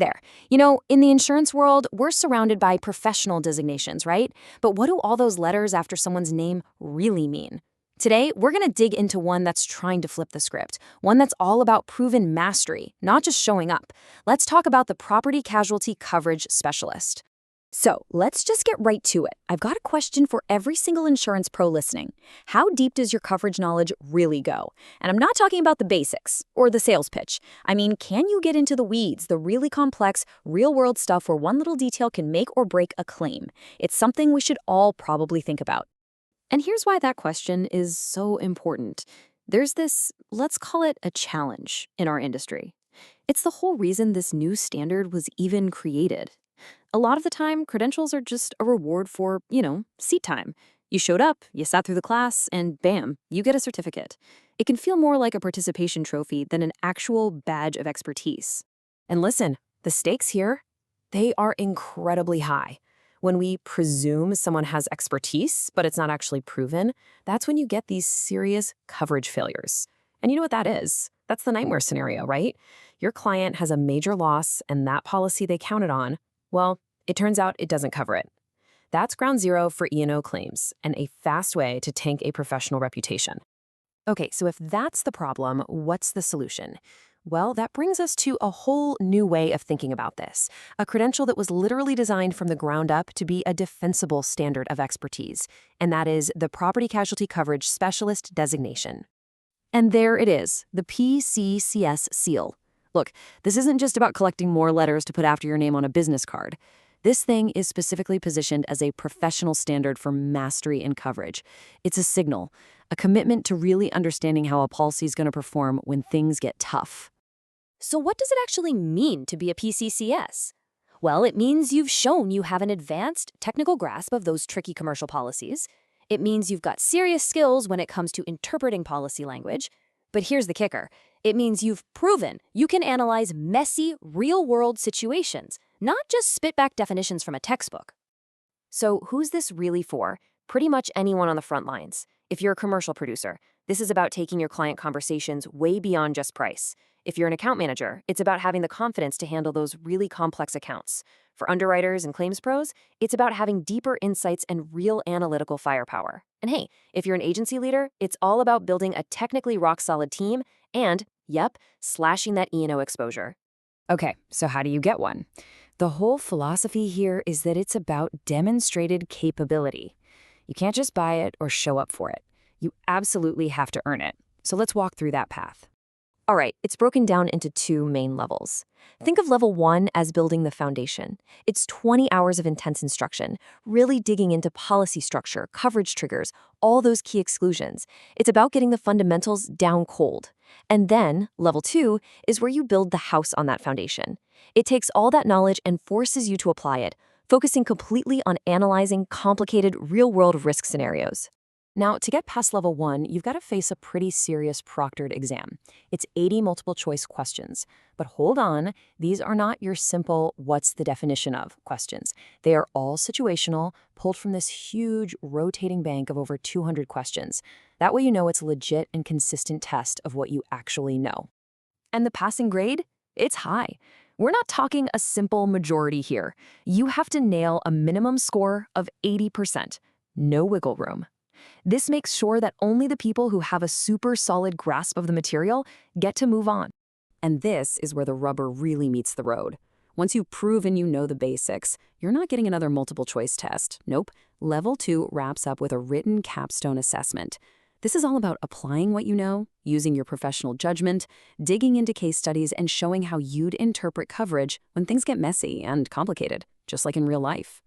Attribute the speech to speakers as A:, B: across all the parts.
A: there. In the insurance world, we're surrounded by professional designations, right? But what do all those letters after someone's name really mean? Today, we're going to dig into one that's trying to flip the script, one that's all about proven mastery, not just showing up. Let's talk about the Property Casualty Coverage Specialist. So let's just get right to it. I've got a question for every single insurance pro listening. How deep does your coverage knowledge really go? And I'm not talking about the basics or the sales pitch. I mean, can you get into the weeds, the really complex, real-world stuff where one little detail can make or break a claim? It's something we should all probably think about. And here's why that question is so important. There's this, let's call it a challenge in our industry. It's the whole reason this new standard was even created. A lot of the time, credentials are just a reward for, seat time. You showed up, you sat through the class, and bam, you get a certificate. It can feel more like a participation trophy than an actual badge of expertise. And listen, the stakes here, they are incredibly high. When we presume someone has expertise, but it's not actually proven, that's when you get these serious coverage failures. And you know what that is? That's the nightmare scenario, right? Your client has a major loss, and that policy they counted on, well, it turns out it doesn't cover it. That's ground zero for E&O claims and a fast way to tank a professional reputation. Okay, so if that's the problem, what's the solution? Well, that brings us to a whole new way of thinking about this, a credential that was literally designed from the ground up to be a defensible standard of expertise, and that is the Property Casualty Coverage Specialist designation. And there it is, the PCCS seal. Look, this isn't just about collecting more letters to put after your name on a business card. This thing is specifically positioned as a professional standard for mastery in coverage. It's a signal, a commitment to really understanding how a policy is going to perform when things get tough.
B: So what does it actually mean to be a PCCS? Well, it means you've shown you have an advanced technical grasp of those tricky commercial policies. It means you've got serious skills when it comes to interpreting policy language. But here's the kicker. It means you've proven you can analyze messy, real-world situations, not just spit back definitions from a textbook. So who's this really for? Pretty much anyone on the front lines. If you're a commercial producer, this is about taking your client conversations way beyond just price. If you're an account manager, it's about having the confidence to handle those really complex accounts. For underwriters and claims pros, it's about having deeper insights and real analytical firepower. And hey, if you're an agency leader, it's all about building a technically rock-solid team and, slashing that E&O exposure.
A: Okay, so how do you get one? The whole philosophy here is that it's about demonstrated capability. You can't just buy it or show up for it. You absolutely have to earn it. So let's walk through that path.
B: All right, it's broken down into two main levels. Think of level 1 as building the foundation. It's 20 hours of intense instruction, really digging into policy structure, coverage triggers, all those key exclusions. It's about getting the fundamentals down cold. And then, level 2 is where you build the house on that foundation. It takes all that knowledge and forces you to apply it, focusing completely on analyzing complicated real-world risk scenarios. Now, to get past level 1, you've got to face a pretty serious proctored exam. It's 80 multiple-choice questions. But hold on, these are not your simple "what's the definition of" questions. They are all situational, pulled from this huge, rotating bank of over 200 questions. That way you know it's a legit and consistent test of what you actually know. And the passing grade? It's high. We're not talking a simple majority here. You have to nail a minimum score of 80%. No wiggle room. This makes sure that only the people who have a super solid grasp of the material get to move on. And this is where the rubber really meets the road. Once you've proven you know the basics, you're not getting another multiple choice test. Nope. Level 2 wraps up with a written capstone assessment. This is all about applying what you know, using your professional judgment, digging into case studies, and showing how you'd interpret coverage when things get messy and complicated, just like in real life.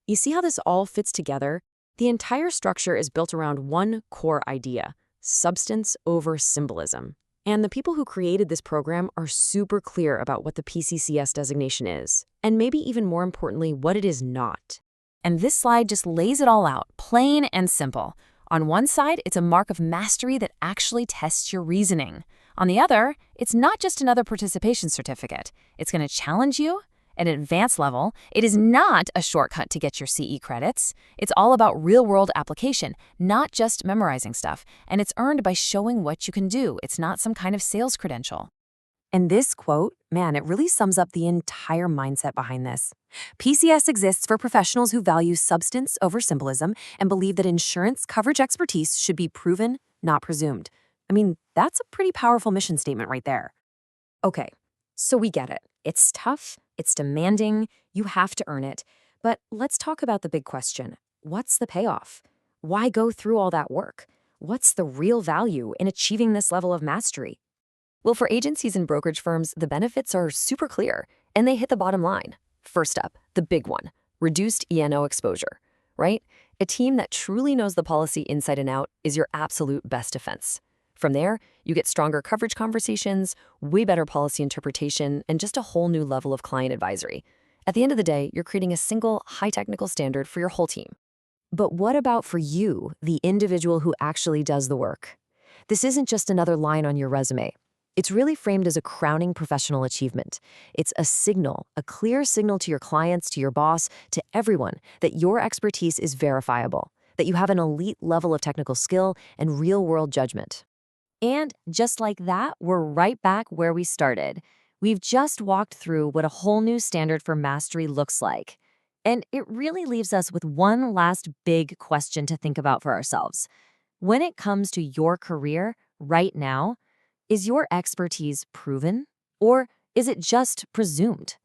B: You see how this all fits together? The entire structure is built around one core idea: substance over symbolism. And the people who created this program are super clear about what the PCCS designation is, and maybe even more importantly, what it is not. And this slide just lays it all out, plain and simple. On one side, it's a mark of mastery that actually tests your reasoning. On the other, it's not just another participation certificate. It's going to challenge you. At an advanced level, it is not a shortcut to get your CE credits. It's all about real-world application, not just memorizing stuff. And it's earned by showing what you can do. It's not some kind of sales credential.
A: And this quote, man, it really sums up the entire mindset behind this. PCS exists for professionals who value substance over symbolism and believe that insurance coverage expertise should be proven, not presumed. I mean, that's a pretty powerful mission statement right there. Okay, so we get it. It's tough, it's demanding, you have to earn it. But let's talk about the big question. What's the payoff? Why go through all that work? What's the real value in achieving this level of mastery?
B: Well, for agencies and brokerage firms, the benefits are super clear, and they hit the bottom line. First up, the big one, reduced E&O exposure, right? A team that truly knows the policy inside and out is your absolute best defense. From there, you get stronger coverage conversations, way better policy interpretation, and just a whole new level of client advisory. At the end of the day, you're creating a single, high-technical standard for your whole team.
A: But what about for you, the individual who actually does the work? This isn't just another line on your resume. It's really framed as a crowning professional achievement. It's a signal, a clear signal to your clients, to your boss, to everyone that your expertise is verifiable, that you have an elite level of technical skill and real-world judgment. And just like that, we're right back where we started. We've just walked through what a whole new standard for mastery looks like. And it really leaves us with one last big question to think about for ourselves. When it comes to your career right now, is your expertise proven, or is it just presumed?